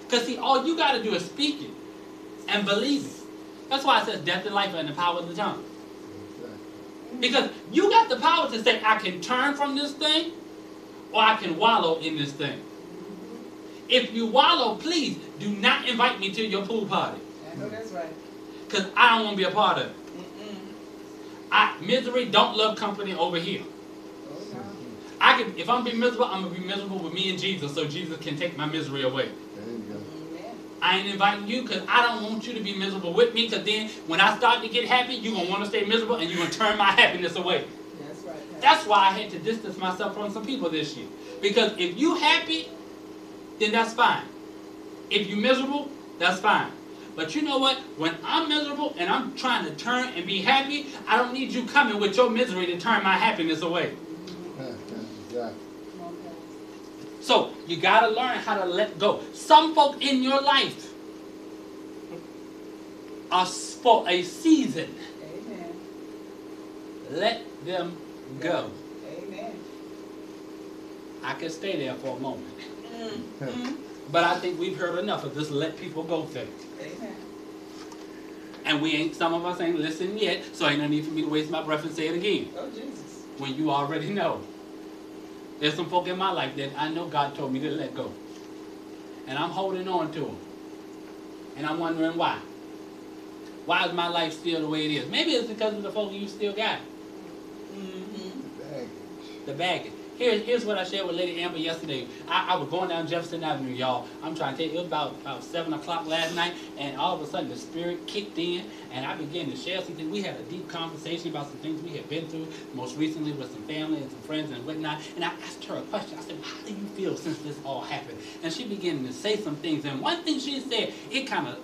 Because see, all you got to do is speak it and believe it. That's why it says death and life are in the power of the tongue. Because you got the power to say, I can turn from this thing, or I can wallow in this thing. If you wallow, please do not invite me to your pool party. I know that's right. Because I don't want to be a part of it. Misery don't love company over here. Oh, no. If I'm being miserable, I'm going to be miserable with me and Jesus, so Jesus can take my misery away. I ain't inviting you because I don't want you to be miserable with me, because then when I start to get happy, you're going to want to stay miserable and you're going to turn my happiness away. That's right. That's why I had to distance myself from some people this year. Because if you happy, then that's fine. If you're miserable, that's fine. But you know what? When I'm miserable and I'm trying to turn and be happy, I don't need you coming with your misery to turn my happiness away. Exactly. So you got to learn how to let go. Some folk in your life are for a season. Amen. Let them go. Amen. I can stay there for a moment. Mm-hmm. But I think we've heard enough of this let people go thing. Amen. And some of us ain't listening yet, so ain't no need for me to waste my breath and say it again. Oh, Jesus. When you already know. There's some folk in my life that I know God told me to let go. And I'm holding on to them. And I'm wondering why. Why is my life still the way it is? Maybe it's because of the folk you still got. Mm-hmm. The baggage. Here's what I shared with Lady Amber yesterday. I was going down Jefferson Avenue, y'all. I'm trying to tell you, it was about 7 o'clock last night, and all of a sudden the Spirit kicked in, and I began to share some things. We had a deep conversation about some things we had been through, most recently with some family and some friends and whatnot, and I asked her a question. I said, how do you feel since this all happened? And she began to say some things, and one thing she said, it kind of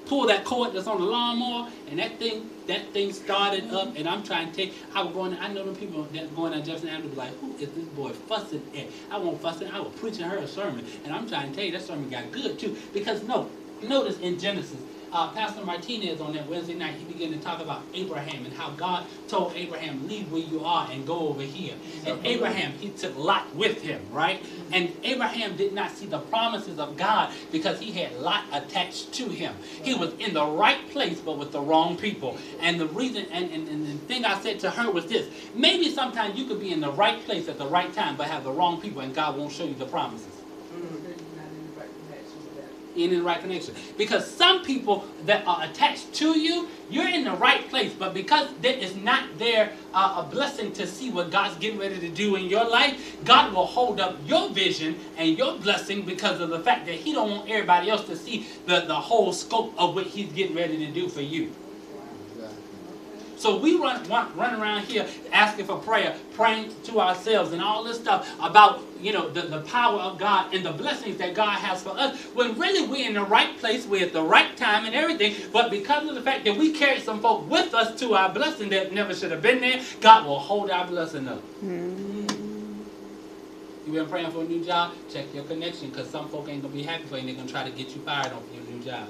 pull that cord that's on the lawnmower, and that thing started up, and I'm trying to take, I know the people that going down Jefferson Avenue be like, who is this boy fussing at? I won't fuss at, I was preaching her a sermon, and I'm trying to tell you, that sermon got good too, because notice in Genesis, Pastor Martinez on that Wednesday night, he began to talk about Abraham and how God told Abraham, leave where you are and go over here. And Abraham, he took Lot with him, right? And Abraham did not see the promises of God because he had Lot attached to him. He was in the right place, but with the wrong people. And the reason, and the thing I said to her was this, maybe sometimes you could be in the right place at the right time, but have the wrong people, and God won't show you the promises. In the right connection. Because some people that are attached to you, you're in the right place, but because there is not there a blessing to see what God's getting ready to do in your life, God will hold up your vision and your blessing because of the fact that he don't want everybody else to see the whole scope of what he's getting ready to do for you. So we run around here asking for prayer, praying to ourselves and all this stuff about, the power of God and the blessings that God has for us, when really we're in the right place, we're at the right time and everything, but because of the fact that we carry some folk with us to our blessing that never should have been there, God will hold our blessing up. Mm-hmm. You been praying for a new job? Check your connection, because some folk ain't going to be happy for you and they're going to try to get you fired off your new job.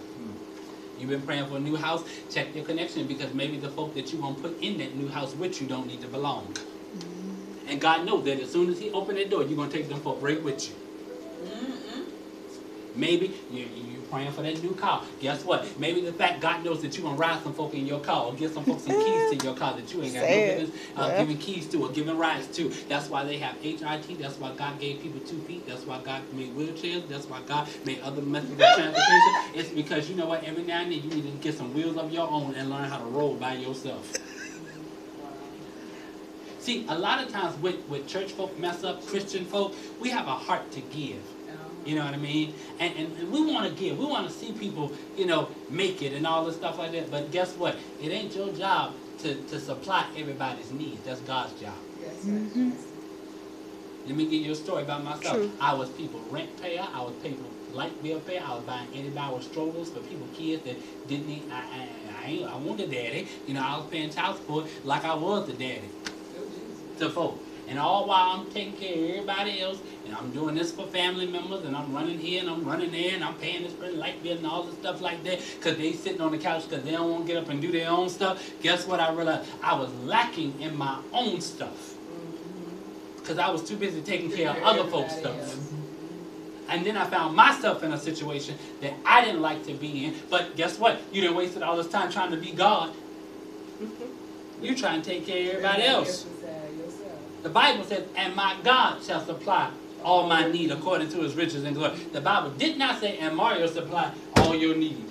You've been praying for a new house, check your connection, because maybe the folk that you're going to put in that new house with you don't need to belong. Mm-hmm. And God knows that as soon as he opens that door, you're going to take them folk right with you. Mm-hmm. Maybe you're praying for that new car. Guess what? Maybe the fact God knows that you're going to ride some folk in your car or give some folks some keys to your car that you ain't got no business giving keys to or giving rides to. That's why they have HIT. That's why God gave people 2 feet. That's why God made wheelchairs. That's why God made other methods of transportation. It's because, you know what, every now and then you need to get some wheels of your own and learn how to roll by yourself. See, a lot of times with church folk mess up, Christian folk, we have a heart to give. You know what I mean? And we want to give. We want to see people, make it and all this stuff like that. But guess what? It ain't your job to supply everybody's needs. That's God's job. Yes, mm-hmm. Let me give you a story about myself. True. I was people rent payer. I was people light bill payer. I was buying $80 strollers for people, kids that didn't need. I want a daddy. I was paying child support like I was the daddy to folk. And all while I'm taking care of everybody else, and I'm doing this for family members, and I'm running here and I'm running there, and I'm paying this person light bill and all this stuff like that, because they sitting on the couch because they don't want to get up and do their own stuff. Guess what I realized? I was lacking in my own stuff. Because I was too busy taking care of other folks' stuff. And then I found myself in a situation that I didn't like to be in. But guess what? You done wasted all this time trying to be God. You trying to take care of everybody else. The Bible says, and my God shall supply all my need according to his riches and glory. The Bible did not say, and Mario supply all your need.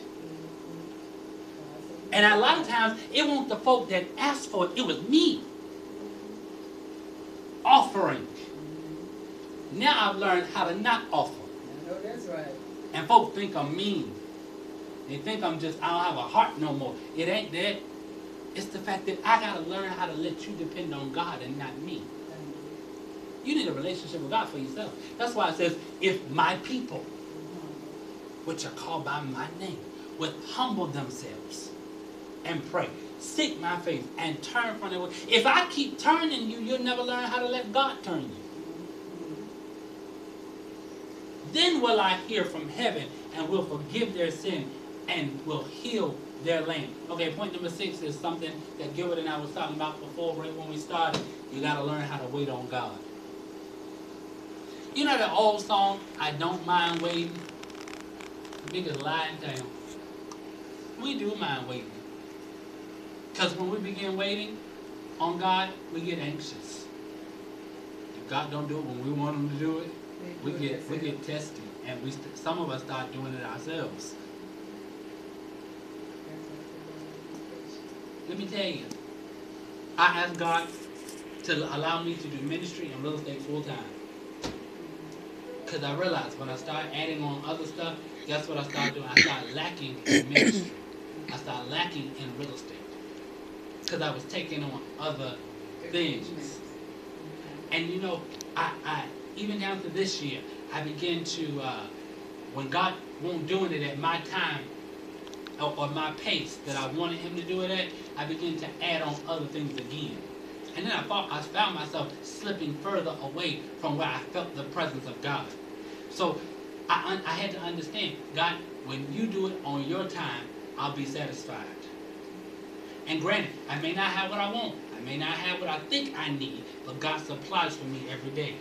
And a lot of times, it wasn't the folk that asked for it. It was me. Offering. Now I've learned how to not offer. I know that's right. And folks think I'm mean. They think I don't have a heart no more. It ain't that. It's the fact that I got to learn how to let you depend on God and not me. You need a relationship with God for yourself. That's why it says, if my people, which are called by my name, would humble themselves and pray, seek my face, and turn from their way. If I keep turning you, you'll never learn how to let God turn you. Then will I hear from heaven and will forgive their sin and will heal their land. Okay, point number 6 is something that Gilbert and I was talking about before, right when we started. You got to learn how to wait on God. You know that old song, I don't mind waiting? The biggest lie in town. We do mind waiting. Because when we begin waiting on God, we get anxious. If God don't do it when we want him to do it, we get testy. And some of us start doing it ourselves. Let me tell you, I asked God to allow me to do ministry and real estate full time. Because I realized when I started adding on other stuff, guess what I started doing? I started lacking in ministry. I started lacking in real estate. Because I was taking on other things. And you know, I even down to this year, I began to, when God won't doing it at my time, or my pace that I wanted him to do it at, I began to add on other things again. And then I found myself slipping further away from where I felt the presence of God. So I had to understand, God, when you do it on your time, I'll be satisfied. And granted, I may not have what I want. I may not have what I think I need, but God supplies for me every day.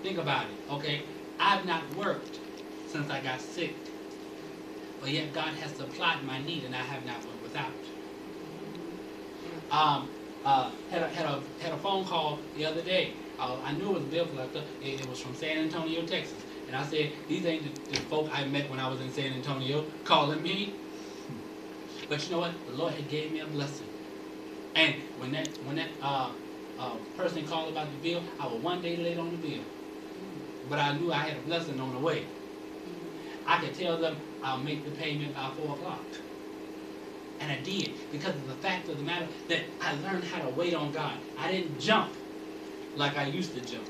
Think about it, okay? I've not worked since I got sick. But yet God has supplied my need, and I have not went without. Had a phone call the other day. I knew it was Bill Collector. It was from San Antonio, Texas. And I said, these ain't the folk I met when I was in San Antonio calling me. But you know what? The Lord had gave me a blessing. And when that person called about the bill, I was one day late on the bill. But I knew I had a blessing on the way. I could tell them I'll make the payment by 4 o'clock. And I did, because of the fact of the matter that I learned how to wait on God. I didn't jump like I used to jump.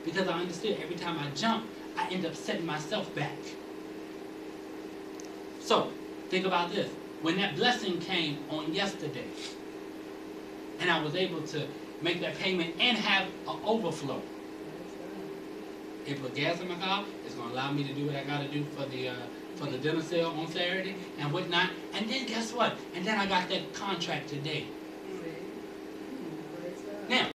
Because I understood every time I jump, I end up setting myself back. So, think about this. When that blessing came on yesterday, and I was able to make that payment and have an overflow, it put gas in my car. It's going to allow me to do what I got to do for the dinner sale on Saturday and whatnot. And then guess what? And then I got that contract today. Now,